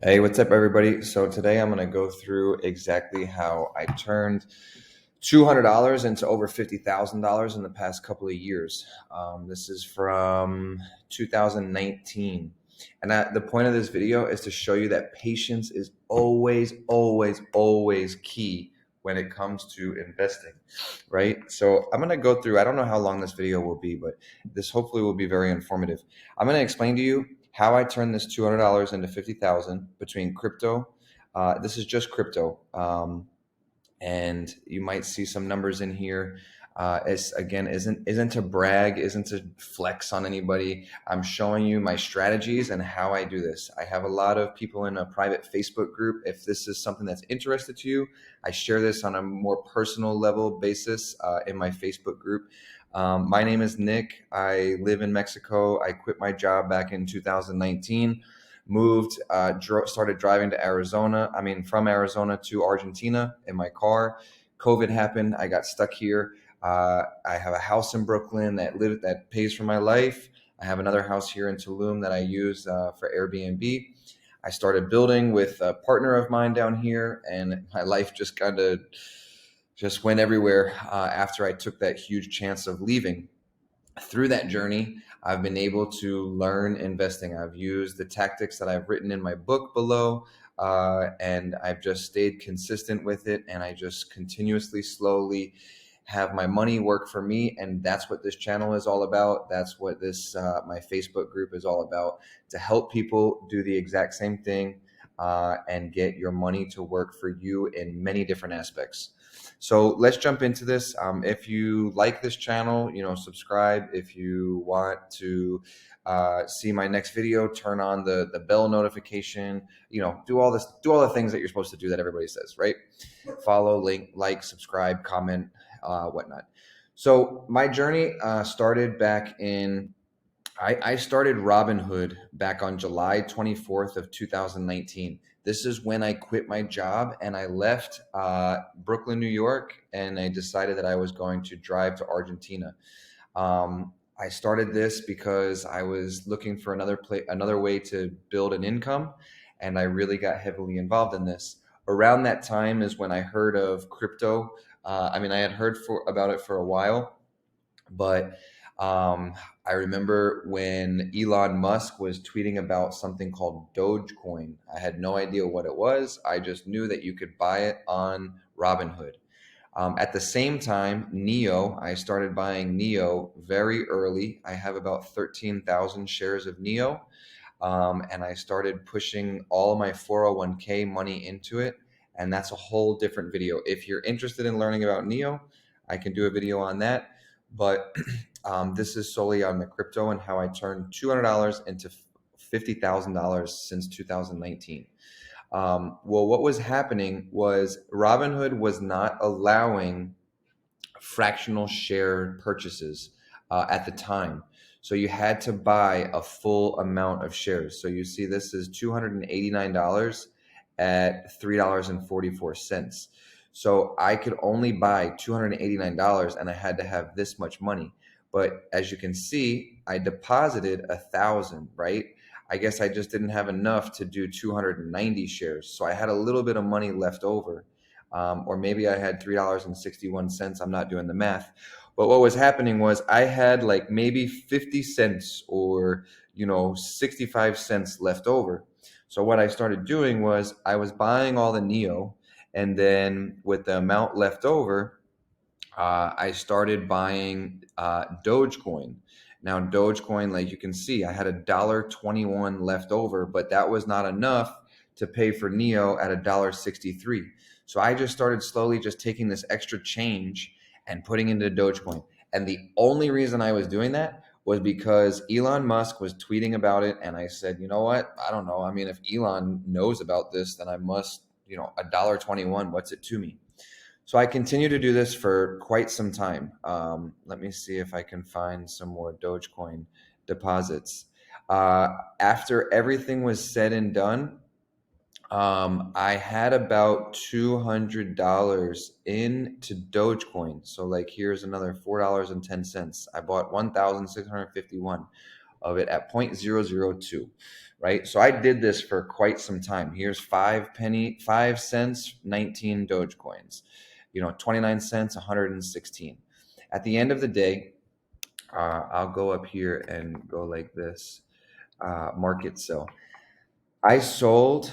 Hey, what's up, everybody? So today I'm going to go through exactly how I turned $200 into over $50,000 in the past couple of years. This is from 2019. And the point of this video is to show you that patience is always, always, always key when it comes to investing, right? So I'm going to go through, I don't know how long this video will be, but this hopefully will be very informative. I'm going to explain to you how I turned this $200 into 50,000 between crypto. This is just crypto. And you might see some numbers in here. It's again isn't to brag, isn't to flex on anybody. I'm showing you my strategies and how I do this. I have a lot of people in a private Facebook group. If this is something that's interested to you, I share this on a more personal level basis in my Facebook group. My name is Nick. I live in Mexico. I quit my job back in 2019, moved, started driving to Arizona. From Arizona to Argentina in my car. COVID happened. I got stuck here. I have a house in Brooklyn that pays for my life. I have another house here in Tulum that I use for Airbnb. I started building with a partner of mine down here, and my life just kind of just went everywhere after I took that huge chance of leaving. Through that journey, I've been able to learn investing. I've used the tactics that I've written in my book below, and I've just stayed consistent with it. And I just continuously, slowly have my money work for me. And that's what this channel is all about. That's what this my Facebook group is all about, to help people do the exact same thing and get your money to work for you in many different aspects. So let's jump into this. If you like this channel, subscribe. If you want to see my next video, turn on the bell notification. Do all the things that you're supposed to do that everybody says, right? Follow, link, like, subscribe, comment, whatnot. So my journey started back in. I started Robinhood back on July 24th of 2019. This is when I quit my job and I left Brooklyn, New York, and I decided that I was going to drive to Argentina. I started this because I was looking for another way to build an income, and I really got heavily involved in this. Around that time is when I heard of crypto. I had heard about it for a while, but I remember when Elon Musk was tweeting about something called Dogecoin. I had no idea what it was. I just knew that you could buy it on Robinhood. At the same time, Neo, I started buying Neo very early. I have about 13,000 shares of Neo. And I started pushing all my 401k money into it. And that's a whole different video. If you're interested in learning about Neo, I can do a video on that. But this is solely on the crypto and how I turned $200 into $50,000 since 2019. Well, what was happening was Robinhood was not allowing fractional share purchases at the time. So you had to buy a full amount of shares. So you see this is $289 at $3.44. So I could only buy $289 and I had to have this much money. But as you can see, I deposited 1,000, right? I guess I just didn't have enough to do 290 shares. So I had a little bit of money left over. Or maybe I had $3.61. I'm not doing the math. But what was happening was I had like maybe 50 cents or 65 cents left over. So what I started doing was I was buying all the Neo, and then with the amount left over, I started buying Dogecoin. Now, Dogecoin, like you can see, I had $1.21 left over, but that was not enough to pay for Neo at $1.63. So I just started slowly just taking this extra change and putting into Dogecoin. And the only reason I was doing that was because Elon Musk was tweeting about it. And I said, you know what? I don't know. If Elon knows about this, then I must, $1.21, what's it to me? So I continue to do this for quite some time. Let me see if I can find some more Dogecoin deposits. After everything was said and done, I had about $200 into Dogecoin. So like here's another $4.10. I bought 1,651. of it at 0.002, right? So I did this for quite some time. Here's 5 cents, 19 Dogecoins, 29 cents, 116. At the end of the day, I'll go up here and go like this, market sell. I sold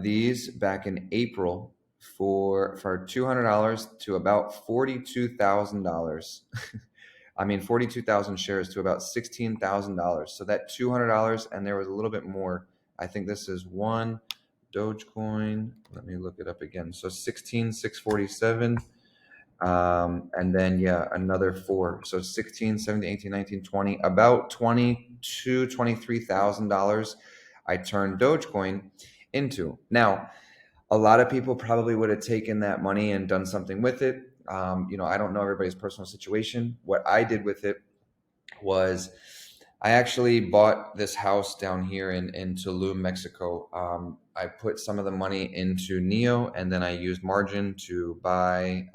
these back in April for $200 to about $42,000. I mean, 42,000 shares to about $16,000. So that $200, and there was a little bit more. I think this is one Dogecoin. Let me look it up again. So 16,647. And then, yeah, another four. So 16, 17, 18, 19, 20, about $23,000 I turned Dogecoin into. Now, a lot of people probably would have taken that money and done something with it. I don't know everybody's personal situation. What I did with it was I actually bought this house down here in Tulum, Mexico. I put some of the money into Neo, and then I used margin to buy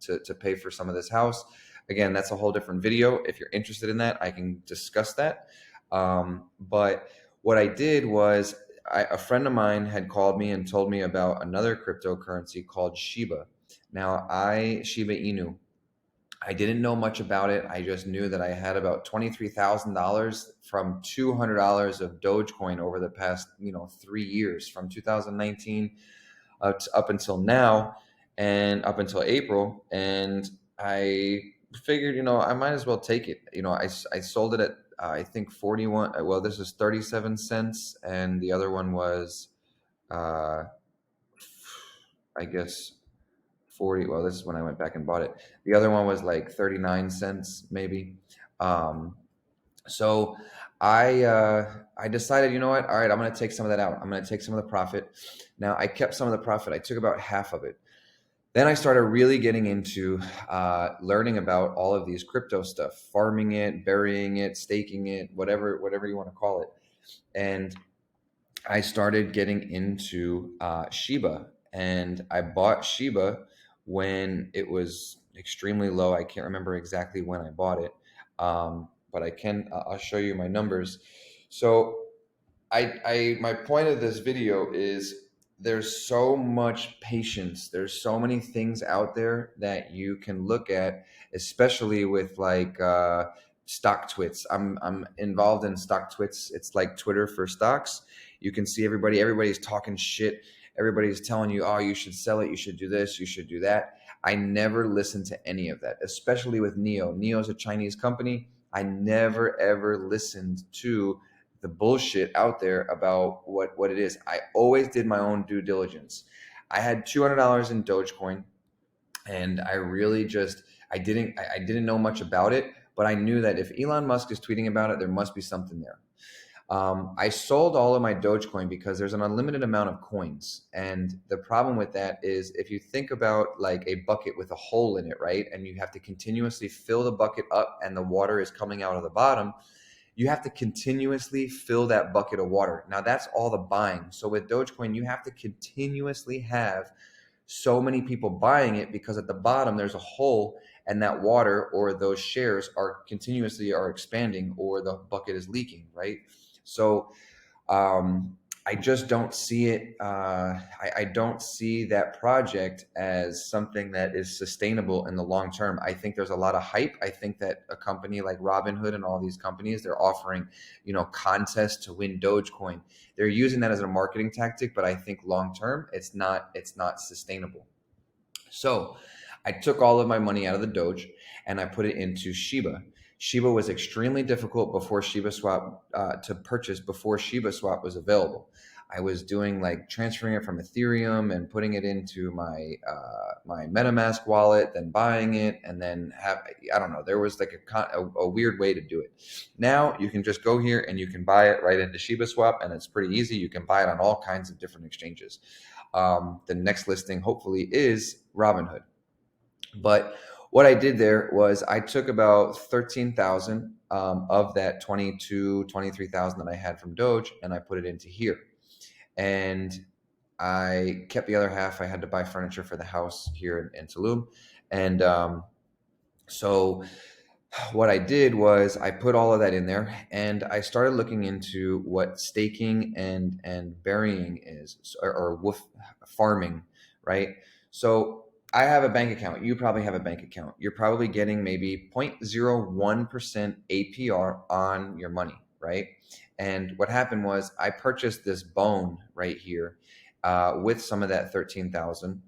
to pay for some of this house. Again, that's a whole different video. If you're interested in that, I can discuss that. But what I did was a friend of mine had called me and told me about another cryptocurrency called SHIBA. Now, SHIBA INU. I didn't know much about it. I just knew that I had about $23,000 from $200 of Dogecoin over the past, 3 years, from 2019 up until now, and up until April. And I figured, I might as well take it. I sold it at I think 41. Well, this is 37 cents, and the other one was, I guess 40. Well, this is when I went back and bought it. The other one was like 39 cents maybe. So I decided, you know what? All right, I'm going to take some of that out. I'm going to take some of the profit. Now, I kept some of the profit. I took about half of it. Then I started really getting into learning about all of these crypto stuff, farming it, burying it, staking it, whatever you want to call it. And I started getting into SHIBA, and I bought SHIBA when it was extremely low. I can't remember exactly when I bought it, but I'll show you my numbers. So my point of this video is there's so much patience. There's so many things out there that you can look at, especially with like stock twits. I'm involved in stock twits. It's like Twitter for stocks. You can see everybody's talking shit. Everybody's telling you, oh, you should sell it. You should do this. You should do that. I never listened to any of that, especially with Neo. Neo's a Chinese company. I never, ever listened to the bullshit out there about what it is. I always did my own due diligence. I had $200 in Dogecoin, and I really just I didn't know much about it, but I knew that if Elon Musk is tweeting about it, there must be something there. I sold all of my Dogecoin because there's an unlimited amount of coins. And the problem with that is if you think about like a bucket with a hole in it, right? And you have to continuously fill the bucket up and the water is coming out of the bottom, you have to continuously fill that bucket of water. Now that's all the buying. So with Dogecoin, you have to continuously have so many people buying it because at the bottom there's a hole and that water or those shares are expanding or the bucket is leaking, right? So I just don't see it. I don't see that project as something that is sustainable in the long term. I think there's a lot of hype. I think that a company like Robinhood and all these companies, they're offering, contests to win Dogecoin. They're using that as a marketing tactic, but I think long term, it's not sustainable. So I took all of my money out of the Doge and I put it into SHIBA. SHIBA was extremely difficult before SHIBA Swap to purchase before SHIBA Swap was available. I was doing like transferring it from Ethereum and putting it into my MetaMask wallet, then buying it, and then I don't know. There was like a weird way to do it. Now you can just go here and you can buy it right into SHIBA Swap, and it's pretty easy. You can buy it on all kinds of different exchanges. The next listing hopefully is Robinhood. But what I did there was I took about 13,000 of that 23,000 that I had from Doge, and I put it into here. And I kept the other half. I had to buy furniture for the house here in Tulum. And so what I did was I put all of that in there, and I started looking into what staking and burying is, or wolf farming, right? So I have a bank account. You probably have a bank account. You're probably getting maybe 0.01% APR on your money, right? And what happened was I purchased this bone right here with some of that 13,000.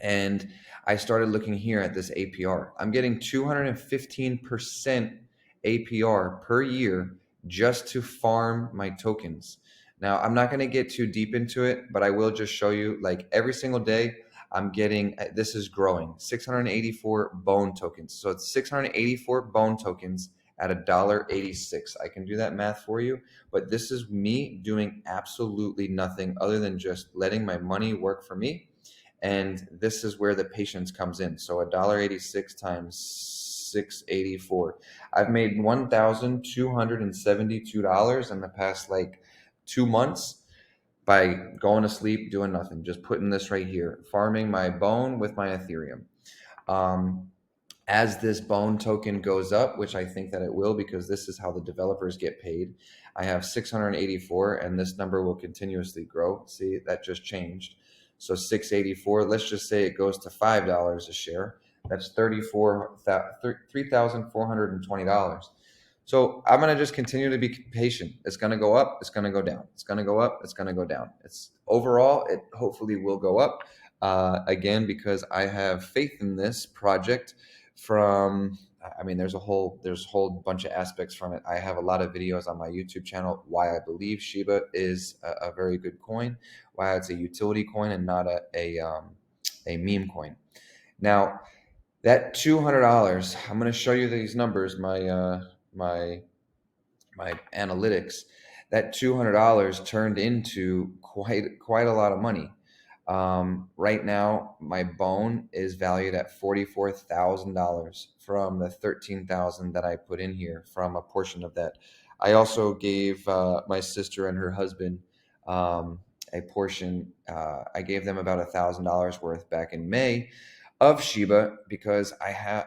And I started looking here at this APR. I'm getting 215% APR per year just to farm my tokens. Now, I'm not going to get too deep into it, but I will just show you, like, every single day I'm getting, this is growing, 684 bone tokens. So it's 684 bone tokens at $1.86. I can do that math for you, but this is me doing absolutely nothing other than just letting my money work for me. And this is where the patience comes in. So $1.86 times 684. I've made $1,272 in the past like 2 months by going to sleep, doing nothing, just putting this right here, farming my bone with my Ethereum. As this bone token goes up, which I think that it will, because this is how the developers get paid. I have 684, and this number will continuously grow. See, that just changed. So 684, let's just say it goes to $5 a share. That's $3,420. So I'm going to just continue to be patient. It's going to go up. It's going to go down. It's going to go up. It's going to go down. It's overall, it hopefully will go up again, because I have faith in this project. There's a whole bunch of aspects from it. I have a lot of videos on my YouTube channel why I believe SHIBA is a very good coin, why it's a utility coin and not a meme coin. Now, that $200, I'm going to show you these numbers, my analytics. That $200 turned into quite a lot of money. Right now, my bone is valued at $44,000 from the 13,000 that I put in here from a portion of that. I also gave my sister and her husband a portion. I gave them about $1,000 worth back in May of SHIBA, because I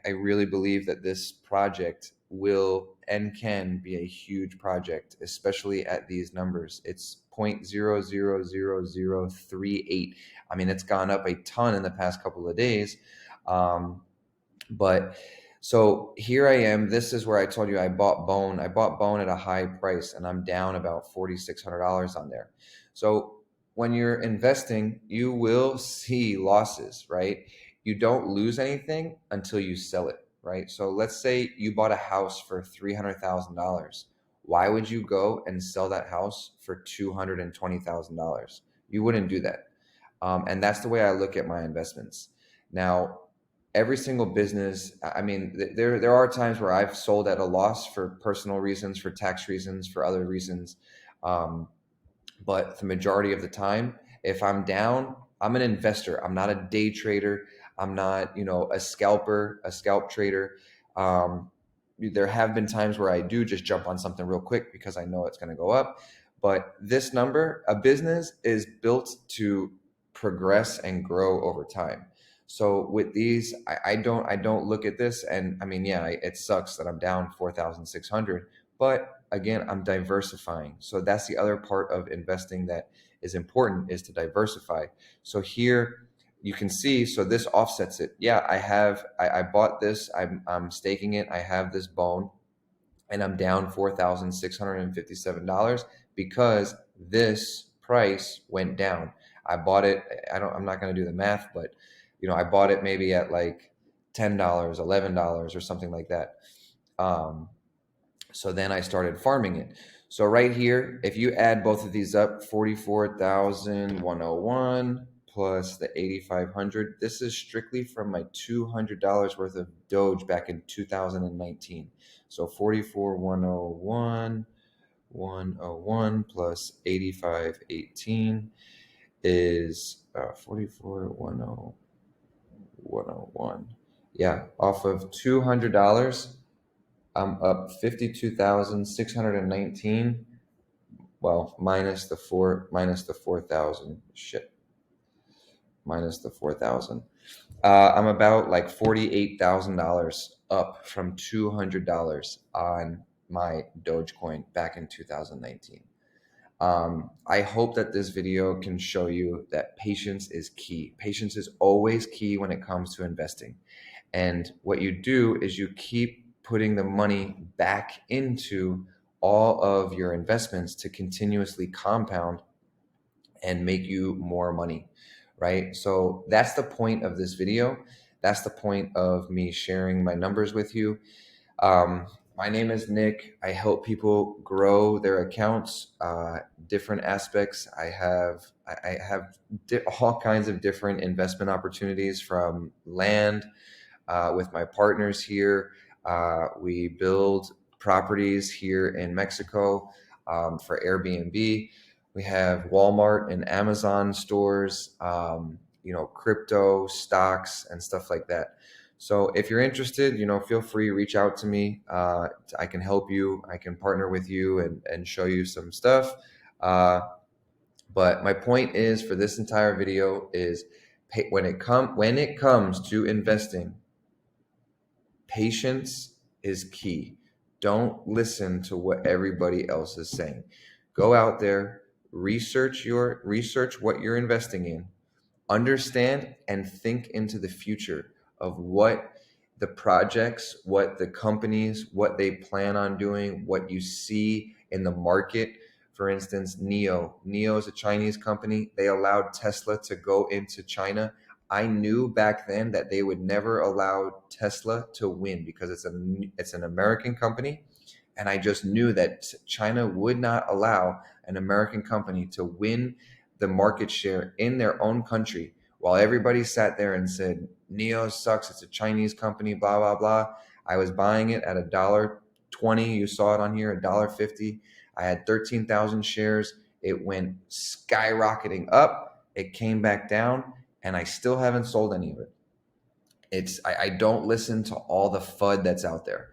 really believe that this project will and can be a huge project, especially at these numbers. It's 0.000038. I mean, it's gone up a ton in the past couple of days. But so here I am. This is where I told you I bought bone. I bought bone at a high price, and I'm down about $4,600 on there. So when you're investing, you will see losses, right? You don't lose anything until you sell it, right? So let's say you bought a house for $300,000. Why would you go and sell that house for $220,000? You wouldn't do that. And that's the way I look at my investments. Now, every single business, there are times where I've sold at a loss for personal reasons, for tax reasons, for other reasons. But the majority of the time, if I'm down, I'm an investor. I'm not a day trader. I'm not, a scalp trader. There have been times where I do just jump on something real quick because I know it's going to go up. But this number, a business is built to progress and grow over time. So with these, I don't look at this, and it sucks that I'm down 4,600, but again, I'm diversifying. So that's the other part of investing that is important, is to diversify. So here you can see, so this offsets it. Yeah, I bought this, I'm staking it. I have this bone, and I'm down $4,657 because this price went down. I bought it. I'm not going to do the math, but I bought it maybe at like $10, $11 or something like that. So then I started farming it. So right here, if you add both of these up, 44,101 plus the 8,500, this is strictly from my $200 worth of Doge back in 2019. So 44,101 plus 8,518 is 44,101. Yeah, off of $200. I'm up 52,619. Well, minus the 4,000. Shit. Minus the 4,000. I'm about like $48,000 up from $200 on my Dogecoin back in 2019. I hope that this video can show you that patience is key. Patience is always key when it comes to investing. And what you do is you keep putting the money back into all of your investments to continuously compound and make you more money, right? So that's the point of this video. That's the point of me sharing my numbers with you. My name is Nick. I help people grow their accounts, different aspects. I have all kinds of different investment opportunities, from land, with my partners here. We build properties here in Mexico, for Airbnb. We have Walmart and Amazon stores, crypto, stocks, and stuff like that. So if you're interested, feel free to reach out to me. I can help you. I can partner with you and show you some stuff. But my point is, for this entire video, is when it comes to investing, patience is key. Don't listen to what everybody else is saying. Go out there, research what you're investing in, understand and think into the future of what the projects, what the companies, what they plan on doing, what you see in the market. For instance, NIO is a Chinese company. They allowed Tesla to go into China. I knew back then that they would never allow Tesla to win because it's an American company. And I just knew that China would not allow an American company to win the market share in their own country, while everybody sat there and said, NIO sucks, it's a Chinese company, blah, blah, blah. I was buying it at $1.20. You saw it on here, $1.50. I had 13,000 shares. It went skyrocketing up. It came back down, and I still haven't sold any of it. I don't listen to all the FUD that's out there.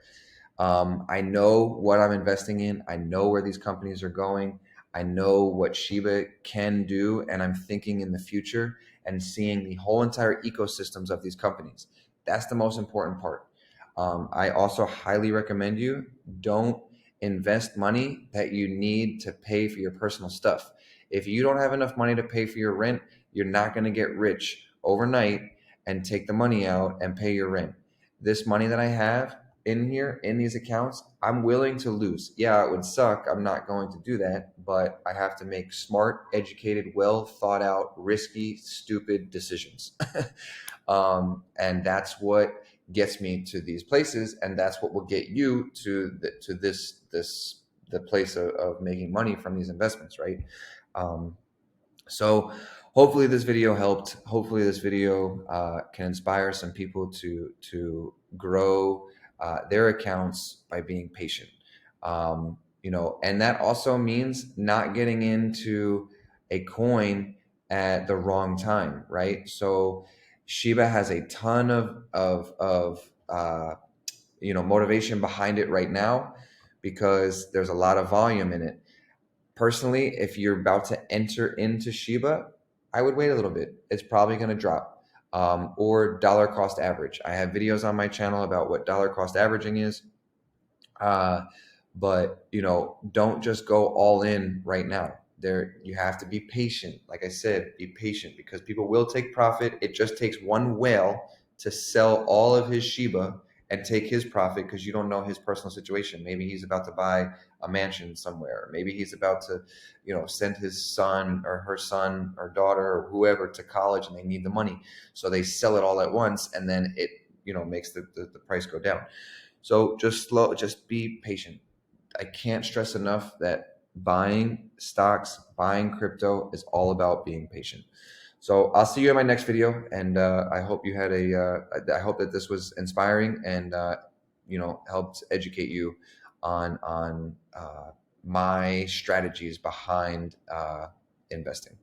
I know what I'm investing in. I know where these companies are going. I know what SHIBA can do, and I'm thinking in the future and seeing the whole entire ecosystems of these companies. That's the most important part. I also highly recommend you don't invest money that you need to pay for your personal stuff. If you don't have enough money to pay for your rent, you're not going to get rich overnight and take the money out and pay your rent. This money that I have in here, in these accounts, I'm willing to lose. Yeah, it would suck. I'm not going to do that, but I have to make smart, educated, well thought out, risky, stupid decisions. And that's what gets me to these places, and that's what will get you to the place of making money from these investments, right? So hopefully this video helped. Hopefully this video can inspire some people to grow their accounts by being patient. And that also means not getting into a coin at the wrong time, right? So SHIBA has a ton of motivation behind it right now because there's a lot of volume in it. Personally, if you're about to enter into SHIBA, I would wait a little bit. It's probably going to drop. Or dollar cost average. I have videos on my channel about what dollar cost averaging is. But don't just go all in right now. You have to be patient. Like I said, be patient, because people will take profit. It just takes one whale to sell all of his SHIBA and take his profit, because you don't know his personal situation. Maybe he's about to buy a mansion somewhere. Maybe he's about to, send his son or her son or daughter or whoever to college, and they need the money. So they sell it all at once, and then it, makes the price go down. So just be patient. I can't stress enough that buying stocks, buying crypto is all about being patient. So I'll see you in my next video, and I hope you had I hope that this was inspiring and helped educate you on my strategies behind investing.